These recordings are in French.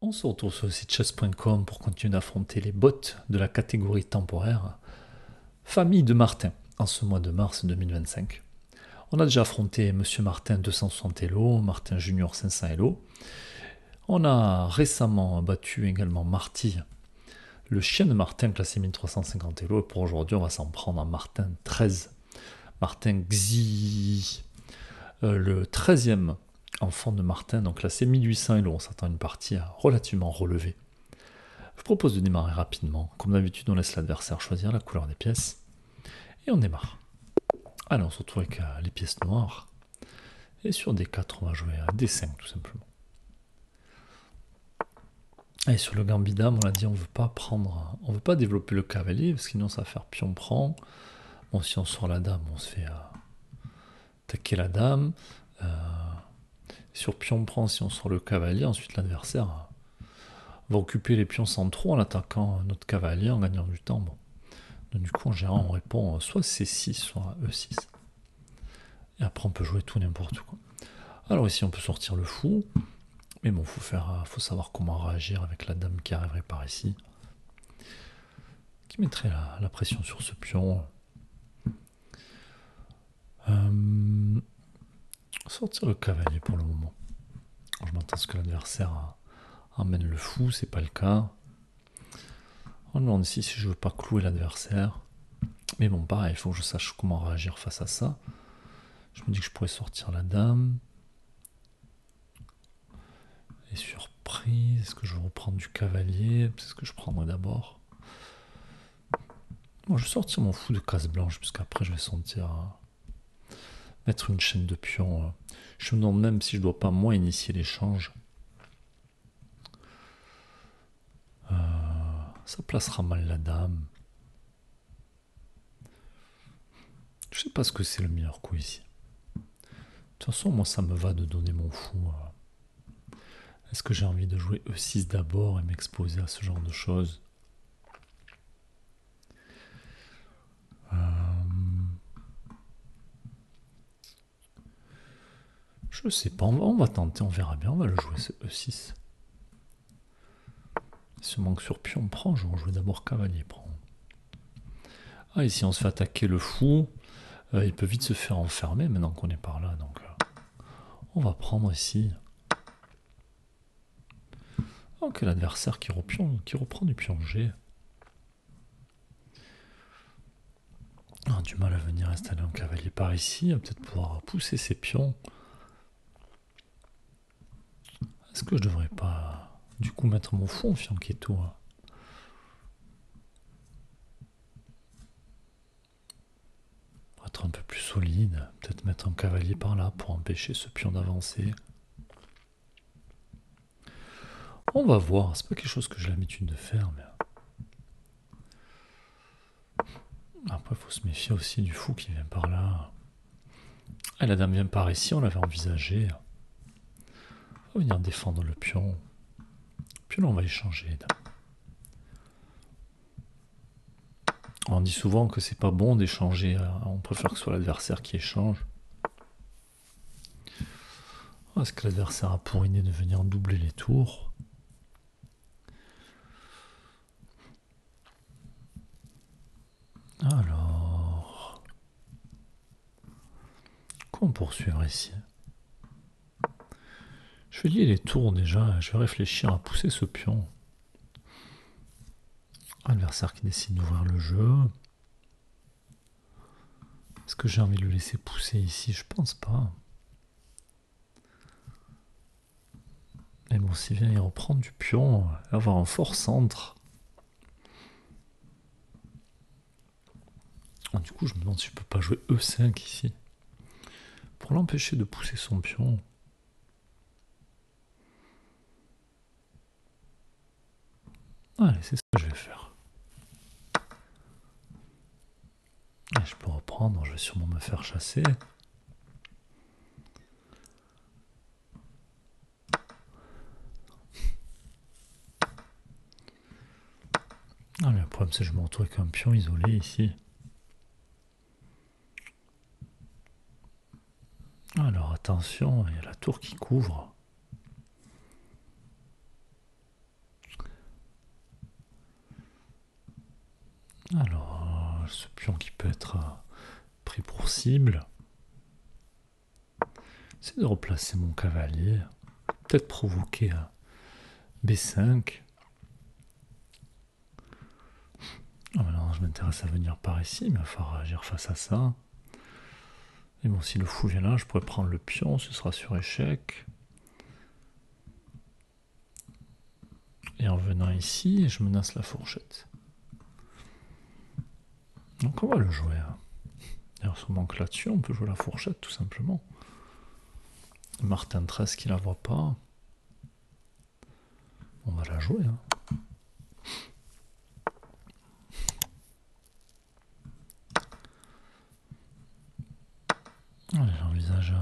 On se retrouve sur le site chess.com pour continuer d'affronter les bots de la catégorie temporaire Famille de Martin en ce mois de mars 2025. On a déjà affronté Monsieur Martin 260 Elo, Martin Junior 500 Elo. On a récemment battu également Marty, le chien de Martin classé 1350 Elo. Et pour aujourd'hui, on va s'en prendre à Martin 13. Martin Xi, le 13e enfant de Martin, donc classé 1800 Elo. On s'attend à une partie relativement relevée. Je propose de démarrer rapidement. Comme d'habitude, on laisse l'adversaire choisir la couleur des pièces. Et on démarre. Allez, on se retrouve avec les pièces noires. Et sur D4, on va jouer à D5 tout simplement. Et sur le gambit-dame, on l'a dit, on veut pas développer le cavalier, parce que sinon ça va faire pion prend. Bon, si on sort la dame, on se fait attaquer la dame. Sur pion prend, si on sort le cavalier, ensuite l'adversaire va occuper les pions centraux en attaquant notre cavalier, en gagnant du temps. Bon. Donc, du coup, en gérant, on répond soit C6, soit E6. Et après, on peut jouer tout n'importe quoi. Alors ici, on peut sortir le fou. Mais bon, faut savoir comment réagir avec la dame qui arriverait par ici. Qui mettrait la pression sur ce pion. Sortir le cavalier pour le moment. Je m'attends à ce que l'adversaire emmène le fou, c'est pas le cas. On me demande ici si je veux pas clouer l'adversaire. Mais bon, pareil, il faut que je sache comment réagir face à ça. Je me dis que je pourrais sortir la dame. Et surprise, est-ce que je vais reprendre du cavalier? C'est ce que je prendrai d'abord. Bon, je vais sortir mon fou de case blanche, puisqu'après je vais sentir mettre une chaîne de pions. Je me demande même si je dois pas moi initier l'échange. Ça placera mal la dame. Je sais pas ce que c'est le meilleur coup ici. De toute façon, moi ça me va de donner mon fou. Est-ce que j'ai envie de jouer E6 d'abord et m'exposer à ce genre de choses? Je sais pas, on va tenter, on verra bien, on va le jouer ce E6. Si on manque sur pion, on prend, je vais jouer d'abord cavalier prend. Ah, ici on se fait attaquer le fou. Il peut vite se faire enfermer maintenant qu'on est par là, donc on va prendre ici. Ok, l'adversaire qui reprend du pion G. On a du mal à venir installer un cavalier par ici, à peut-être pouvoir pousser ses pions. Est-ce que je devrais pas du coup mettre mon fou en fianchetto? Pour être un peu plus solide, peut-être mettre un cavalier par là pour empêcher ce pion d'avancer. On va voir, c'est pas quelque chose que j'ai l'habitude de faire, mais après il faut se méfier aussi du fou qui vient par là. Ah, la dame vient par ici, on l'avait envisagé. On va venir défendre le pion. Puis là on va échanger. On dit souvent que c'est pas bon d'échanger, on préfère que ce soit l'adversaire qui échange. Est-ce que l'adversaire a pour idée de venir doubler les tours? Alors, comment poursuivre ici? Je vais lier les tours déjà, je vais réfléchir à pousser ce pion. Adversaire qui décide d'ouvrir le jeu. Est-ce que j'ai envie de le laisser pousser ici? Je pense pas. Mais bon, s'il vient y reprendre du pion, il va avoir un fort centre. Du coup, je me demande si je peux pas jouer E5 ici. Pour l'empêcher de pousser son pion. Allez, c'est ce que je vais faire. Et je peux reprendre, je vais sûrement me faire chasser. Ah, le problème c'est que je me retrouve avec un pion isolé ici. Alors attention, il y a la tour qui couvre. Alors, ce pion qui peut être pris pour cible. C'est de replacer mon cavalier. Peut-être provoquer B5. Ah, maintenant, je m'intéresse à venir par ici, mais il va falloir agir face à ça. Et bon, si le fou vient là, je pourrais prendre le pion, ce sera sur échec. Et en venant ici, je menace la fourchette. Donc on va le jouer. D'ailleurs, si on manque là-dessus, on peut jouer la fourchette tout simplement. Martin 13 qui la voit pas. On va la jouer. J'envisage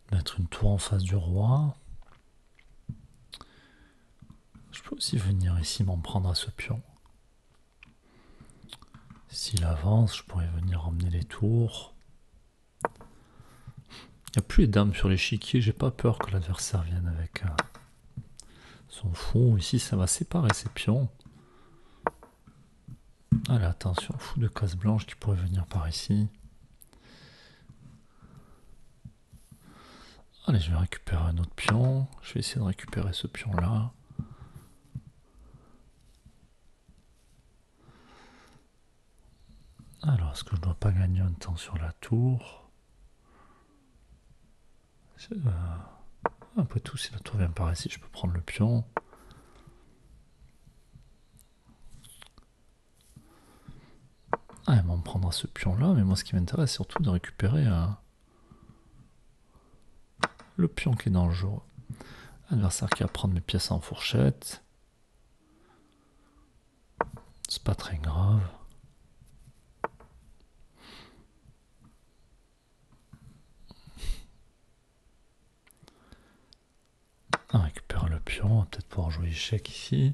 de mettre une tour en face du roi. Je peux aussi venir ici m'en prendre à ce pion. S'il avance, je pourrais venir emmener les tours. Il n'y a plus les dames sur l'échiquier, j'ai pas peur que l'adversaire vienne avec son fou. Ici, ça va séparer ses pions. Allez, attention, fou de case blanche qui pourrait venir par ici. Allez, je vais récupérer un autre pion. Je vais essayer de récupérer ce pion-là. Alors, est-ce que je ne dois pas gagner un temps sur la tour? Après tout, si la tour vient par ici, je peux prendre le pion. Ah, elle m'en prendra ce pion-là, mais moi, ce qui m'intéresse, c'est surtout de récupérer le pion qui est dangereux. Adversaire qui va prendre mes pièces en fourchette. C'est pas très grave. On récupère le pion, on va peut-être pouvoir jouer échec ici.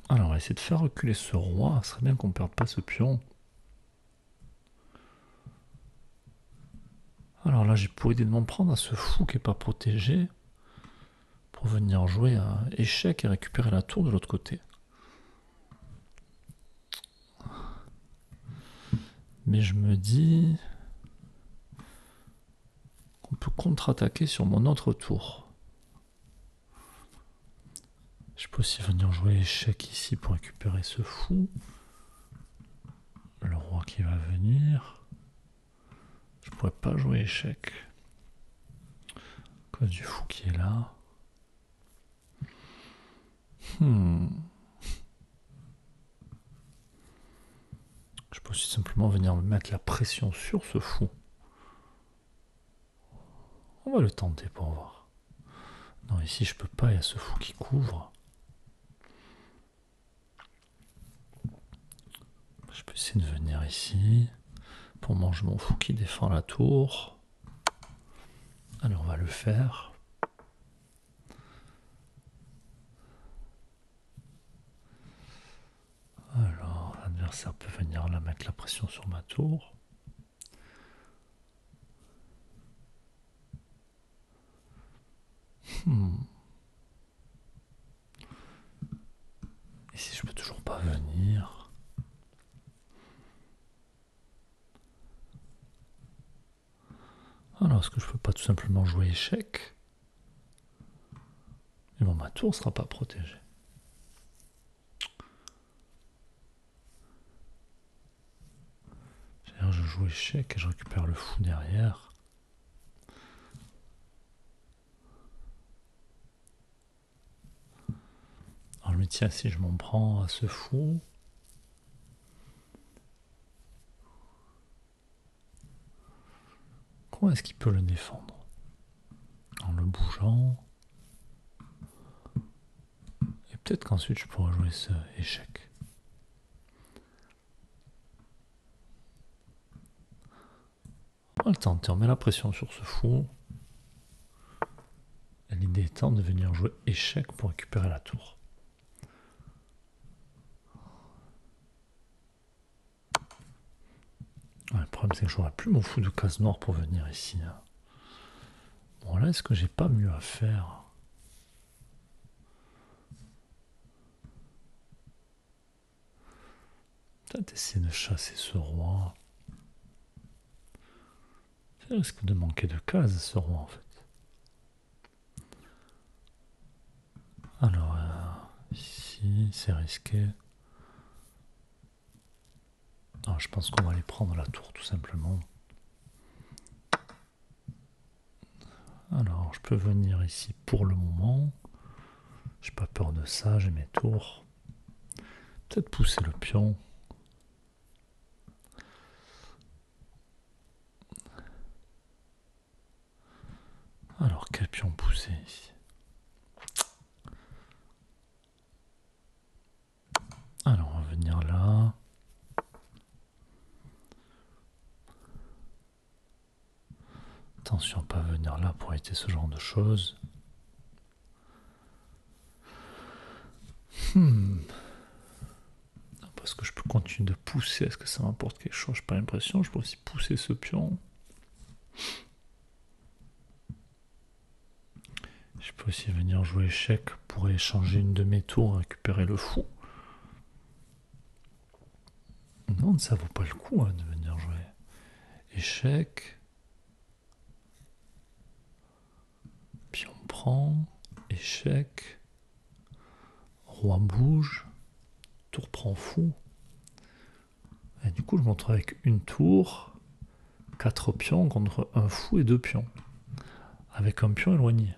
Alors, on va essayer de faire reculer ce roi. Ce serait bien qu'on ne perde pas ce pion. Alors là, j'ai pour idée de m'en prendre à ce fou qui n'est pas protégé pour venir jouer à échec et récupérer la tour de l'autre côté. Mais je me dis qu'on peut contre-attaquer sur mon autre tour. Je peux aussi venir jouer échec ici pour récupérer ce fou. Le roi qui va venir. Je pourrais pas jouer échec. À cause du fou qui est là. Je peux aussi simplement venir me mettre la pression sur ce fou. On va le tenter pour voir. Non, ici je peux pas, il y a ce fou qui couvre. Je peux essayer de venir ici pour manger mon fou qui défend la tour. Allez, on va le faire. Alors, l'adversaire peut venir là mettre la pression sur ma tour. Ici, je peux toujours pas venir. Alors, est-ce que je peux pas tout simplement jouer échec? Et bon, ma tour sera pas protégée. Je joue échec et je récupère le fou derrière. Alors je me dis, tiens, si je m'en prends à ce fou, comment est-ce qu'il peut le défendre? En le bougeant. Et peut-être qu'ensuite je pourrais jouer ce échec. On va le tenter, on met la pression sur ce fou. L'idée étant de venir jouer échec pour récupérer la tour. problème, c'est que j'aurais plus mon fou de case noire pour venir ici. Hein. Bon, là, est-ce que j'ai pas mieux à faire? Peut-être essayer de chasser ce roi. Ça risque de manquer de cases, ce roi, en fait. Alors, ici, c'est risqué. Non, je pense qu'on va aller prendre la tour, tout simplement. Alors, je peux venir ici pour le moment. J'ai pas peur de ça, j'ai mes tours. Peut-être pousser le pion. Alors, quel pion pousser ici? Alors, on va venir là. Attention, pas venir là pour éviter ce genre de choses. Parce que je peux continuer de pousser. Est-ce que ça m'apporte quelque chose? J'ai pas l'impression. Je peux aussi pousser ce pion. Je peux aussi venir jouer échec pour échanger une de mes tours, récupérer le fou. Non, ça vaut pas le coup hein, de venir jouer échec. Puis on prend échec. Roi bouge. Tour prend fou. Et du coup, je me retrouve avec une tour, 4 pions contre un fou et 2 pions. Avec un pion éloigné.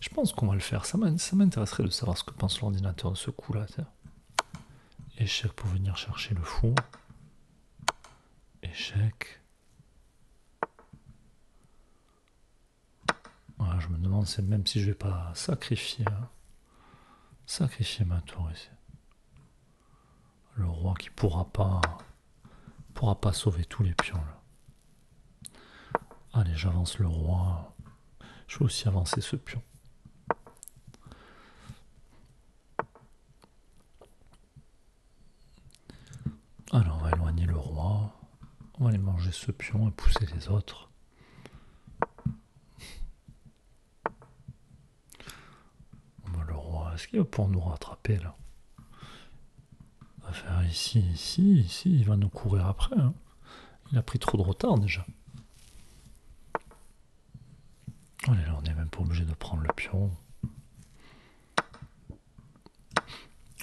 Je pense qu'on va le faire. Ça m'intéresserait de savoir ce que pense l'ordinateur de ce coup-là. Échec pour venir chercher le fou. Échec. Voilà, je me demande même si je vais pas sacrifier ma tour ici. Le roi qui pourra pas sauver tous les pions là. Allez, j'avance le roi. Je vais aussi avancer ce pion. Alors on va éloigner le roi. On va aller manger ce pion et pousser les autres. Le roi, est-ce qu'il va pouvoir nous rattraper là? On va faire ici, il va nous courir après. Hein. Il a pris trop de retard déjà. Allez, là on n'est même pas obligé de prendre le pion.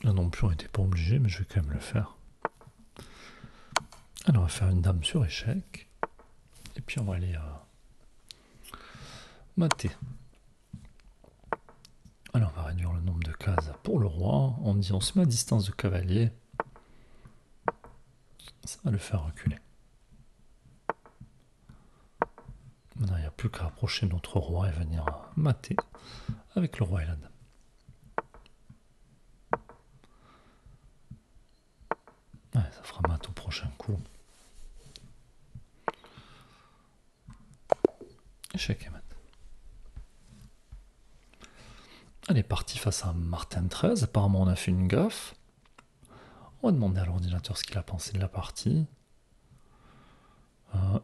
Là non plus on n'était pas obligé, mais je vais quand même le faire. Alors on va faire une dame sur échec. Et puis on va aller mater. Alors on va réduire le nombre de cases pour le roi. On dit on se met à distance de cavalier. Ça va le faire reculer. Maintenant il n'y a plus qu'à approcher notre roi et venir mater avec le roi et la dame. Ouais, ça fera mat au prochain coup. Échec et mat. Elle est partie face à Martin 13. Apparemment, on a fait une gaffe. On va demander à l'ordinateur ce qu'il a pensé de la partie.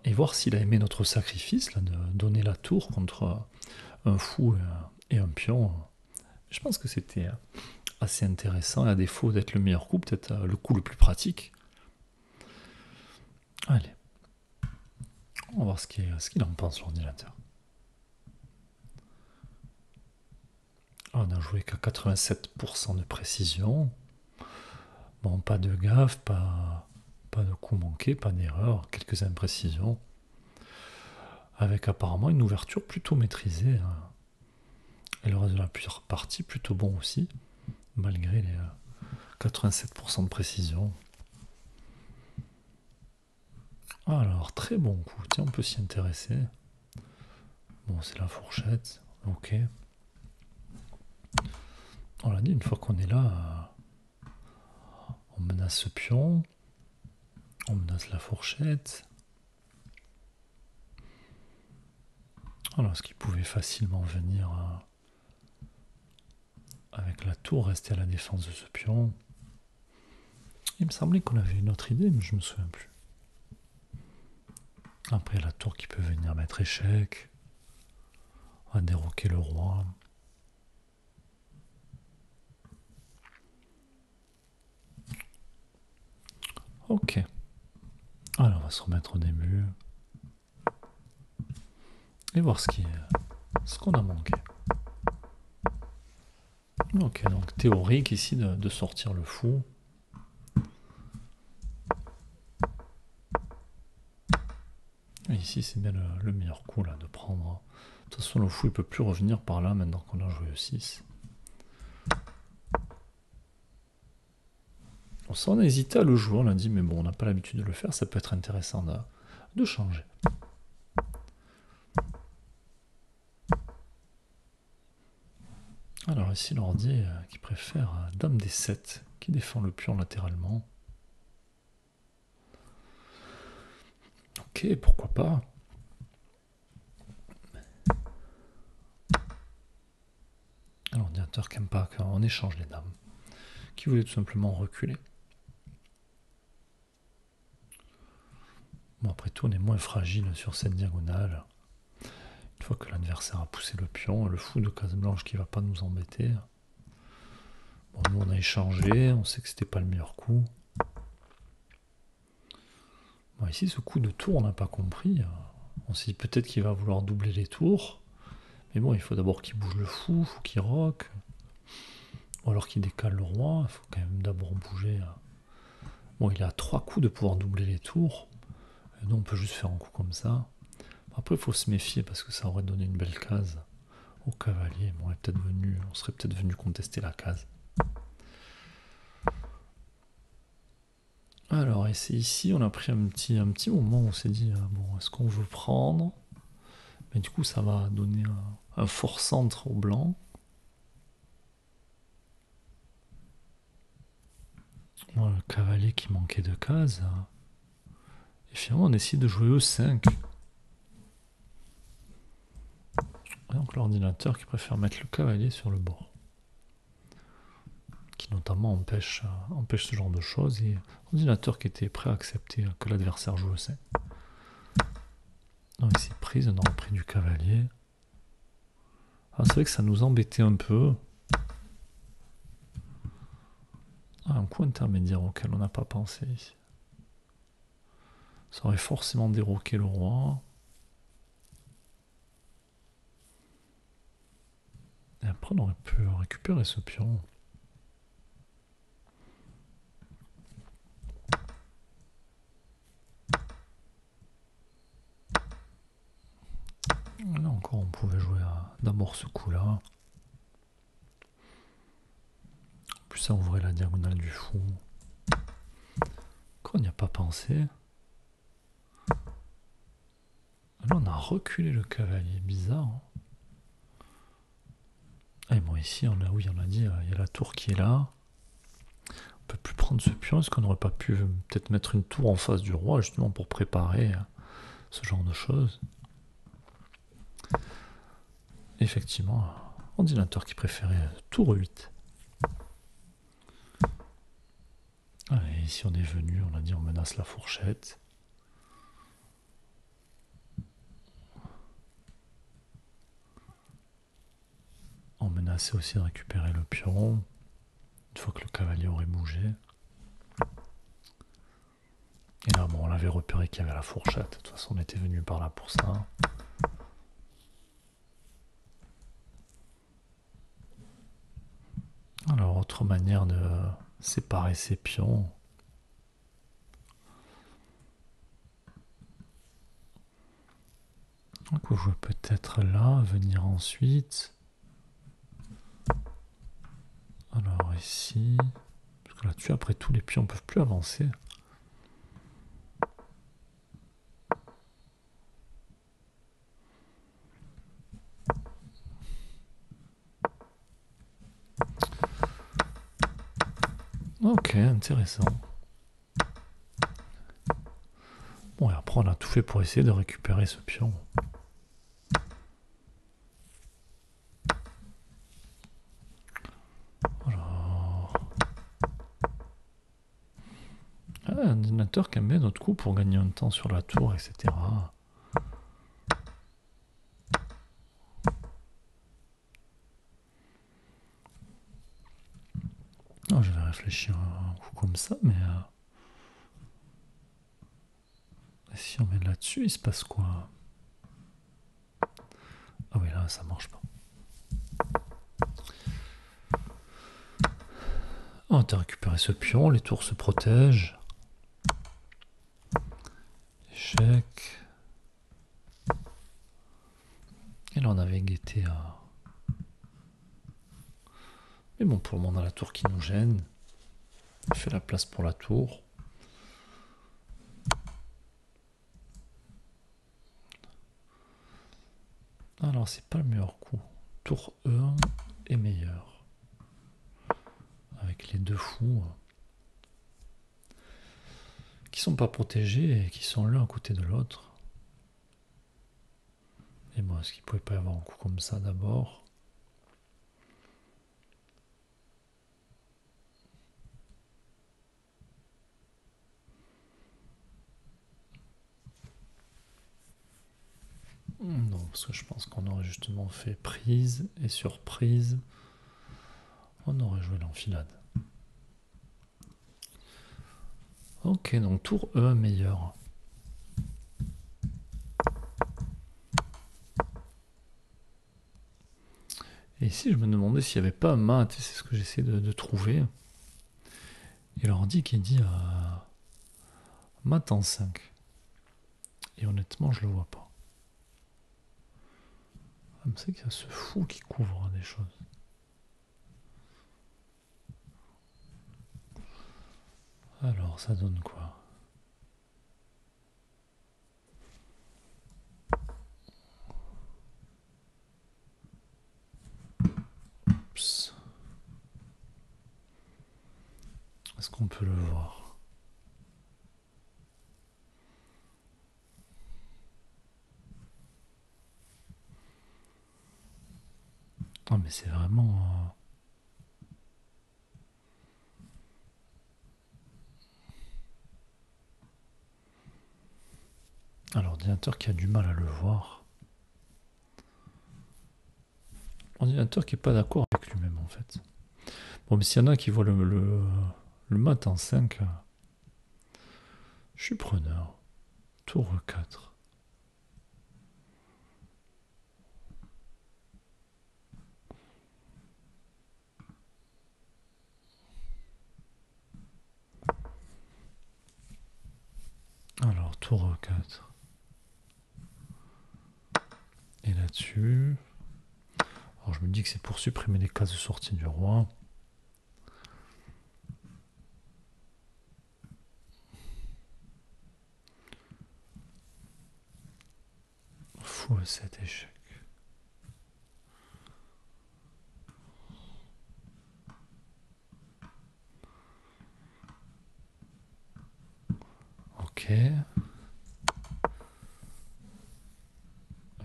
Et voir s'il a aimé notre sacrifice, là, de donner la tour contre un fou et un pion. Je pense que c'était assez intéressant. Et à défaut d'être le meilleur coup, peut-être le coup le plus pratique. Allez. On va voir ce qu'il en pense, l'ordinateur. On a joué qu'à 87% de précision. Bon, pas de gaffe, pas de coup manqué, pas d'erreur, quelques imprécisions. Avec apparemment une ouverture plutôt maîtrisée. Hein. Et le reste de la partie plutôt bon aussi, malgré les 87% de précision. Alors, très bon coup. Tiens, on peut s'y intéresser. Bon, c'est la fourchette. Ok. On l'a dit, une fois qu'on est là, on menace ce pion. On menace la fourchette. Alors, ce qui pouvait facilement venir avec la tour, rester à la défense de ce pion. Il me semblait qu'on avait une autre idée, mais je me souviens plus. Après, la tour qui peut venir mettre échec. On va déroquer le roi. Ok. Alors, on va se remettre au début. Et voir ce qu'on a manqué. Ok, donc théorique ici de sortir le fou. Et ici, c'est bien le meilleur coup là de prendre. De toute façon, le fou il peut plus revenir par là maintenant qu'on a joué le 6. Bon, ça, on a hésité à le jouer, on a dit, mais bon, on n'a pas l'habitude de le faire, ça peut être intéressant de changer. Alors ici, l'ordi qui préfère Dame des 7, qui défend le pion latéralement. Ok, pourquoi pas. L'ordinateur qui n'aime pas quand on échange les dames, qui voulait tout simplement reculer. Bon, après tout, on est moins fragile sur cette diagonale. Une fois que l'adversaire a poussé le pion, le fou de case blanche qui va pas nous embêter. Bon, nous on a échangé, on sait que c'était pas le meilleur coup. Bon, ici, ce coup de tour, on n'a pas compris. On s'est dit peut-être qu'il va vouloir doubler les tours. Mais bon, il faut d'abord qu'il bouge le fou, il faut qu'il roque. Ou alors qu'il décale le roi, il faut quand même d'abord bouger. Bon, il a 3 coups de pouvoir doubler les tours. Et nous, on peut juste faire un coup comme ça. Après, il faut se méfier parce que ça aurait donné une belle case au cavalier. Bon, on serait peut-être venu contester la case. Alors, et c'est ici, on a pris un petit moment où on s'est dit, bon, est-ce qu'on veut prendre? Mais du coup, ça va donner un fort centre au blanc. Bon, le cavalier qui manquait de cases. Et finalement, on décide de jouer E5. Et donc l'ordinateur qui préfère mettre le cavalier sur le bord. Qui notamment empêche ce genre de choses. Et l'ordinateur qui était prêt à accepter que l'adversaire joue E5. Donc ici, prise, on a repris du cavalier. Ah, c'est vrai que ça nous embêtait un peu. Ah, un coup intermédiaire auquel on n'a pas pensé ici. Ça aurait forcément déroqué le roi. Et après, on aurait pu récupérer ce pion. Là encore, on pouvait jouer d'abord ce coup-là. En plus, ça ouvrait la diagonale du fou. Qu'on n'y a pas pensé. Là, on a reculé le cavalier. Bizarre. Hein. Et bon, ici, on a dit, il y a la tour qui est là. On peut plus prendre ce pion. Est-ce qu'on n'aurait pas pu peut-être mettre une tour en face du roi, justement, pour préparer ce genre de choses? Effectivement, ordinateur qui préférait tour 8. Allez, ici on est venu, on a dit on menace la fourchette. On menaçait aussi de récupérer le pion, une fois que le cavalier aurait bougé. Et là, bon, on avait repéré qu'il y avait la fourchette. De toute façon, on était venu par là pour ça. Alors, autre manière de séparer ces pions. Donc, on joue peut-être là, venir ensuite. Alors, ici. Parce que là-dessus, après, tous les pions ne peuvent plus avancer. Ok, intéressant. Bon, et après, on a tout fait pour essayer de récupérer ce pion. Alors... Ah, un ordinateur qui aime bien notre coup pour gagner un temps sur la tour, etc. Non, je vais réfléchir un coup comme ça, mais si on met là-dessus, il se passe quoi? Ah oui, là, ça marche pas. On a récupéré ce pion, les tours se protègent. Échec. Et là, on avait guetté à... Mais bon, pour le moment, on a la tour qui nous gêne. On fait la place pour la tour. Alors, c'est pas le meilleur coup. Tour E1 est meilleur. Avec les deux fous qui sont pas protégés et qui sont l'un à côté de l'autre. Et bon, est-ce qu'il pouvait pas y avoir un coup comme ça d'abord? Non, parce que je pense qu'on aurait justement fait prise et surprise. On aurait joué l'enfilade. Ok, donc tour E meilleur. Et ici, je me demandais s'il n'y avait pas un mat, c'est ce que j'essaie de trouver. Et l'ordi qui dit mat en 5. Et honnêtement, je le vois pas. Ah, mais c'est qu'il y a ce fou qui couvre des choses. Alors, ça donne quoi? Oups. Est-ce qu'on peut le voir? Ah, mais c'est vraiment... l'ordinateur qui a du mal à le voir. L'ordinateur qui n'est pas d'accord avec lui-même en fait. Bon, mais s'il y en a qui voient le mat en 5, je suis preneur. Tour 4. Alors, tour 4. Et là-dessus... Alors, je me dis que c'est pour supprimer les cases de sortie du roi. Fou 7 échecs. Ok.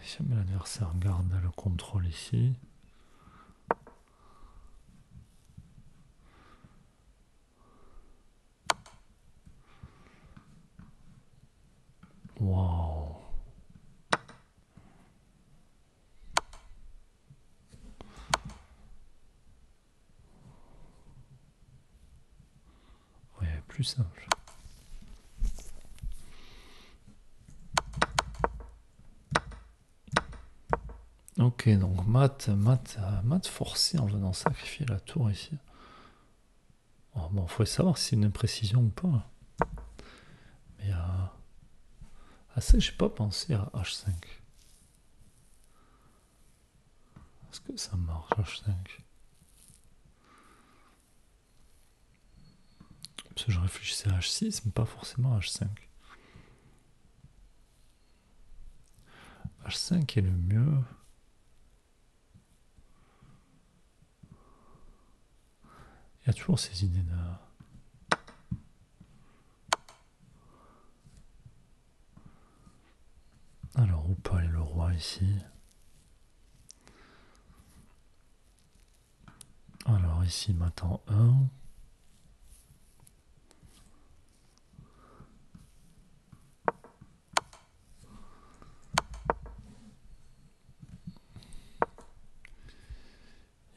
Si jamais l'adversaire garde le contrôle ici. Waouh. Ouais, plus simple. Ok, donc mat forcé en venant sacrifier la tour ici. Oh, bon, faut savoir si c'est une imprécision ou pas. Mais ça, j'ai pas pensé à H5. Est-ce que ça marche H5? Parce que je réfléchissais à H6, mais pas forcément à H5. H5 est le mieux. Il y a toujours ces idées de... Alors, où peut aller le roi ici? Alors, ici, maintenant 1.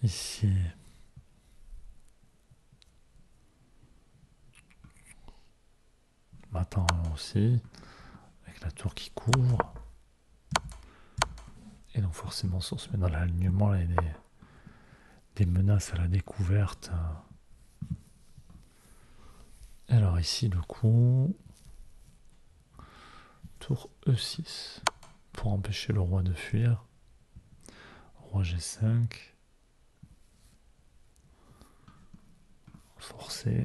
Ici. attend aussi, avec la tour qui couvre. Et donc forcément, si on se met dans l'alignement, il y a des menaces à la découverte. Alors ici, le coup, tour E6, pour empêcher le roi de fuir. Roi G5. Forcé.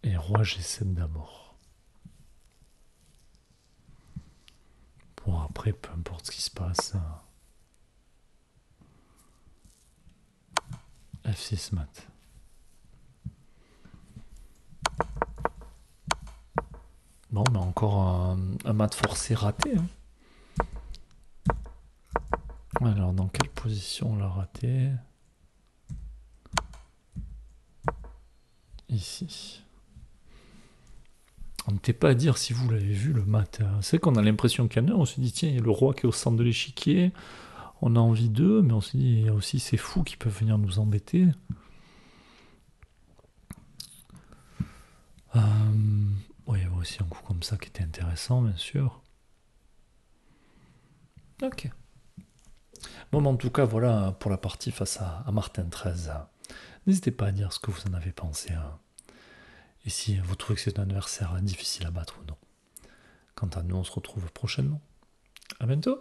Et roi G7 d'abord. Pour après, peu importe ce qui se passe. F6 mat. Bon, mais encore un mat forcé raté. Hein. Alors, dans quelle position on l'a raté? Ici. On n'était pas à dire si vous l'avez vu le mat. C'est qu'on a l'impression qu'il y en a. On se dit, tiens, il y a le roi qui est au centre de l'échiquier. On a envie d'eux, mais on se dit, il y a aussi ces fous qui peuvent venir nous embêter. Oui, il y avait aussi un coup comme ça qui était intéressant, bien sûr. Ok. Bon, mais en tout cas, voilà pour la partie face à Martin 13. N'hésitez pas à dire ce que vous en avez pensé. Et si vous trouvez que c'est un adversaire difficile à battre ou non. Quant à nous, on se retrouve prochainement. À bientôt.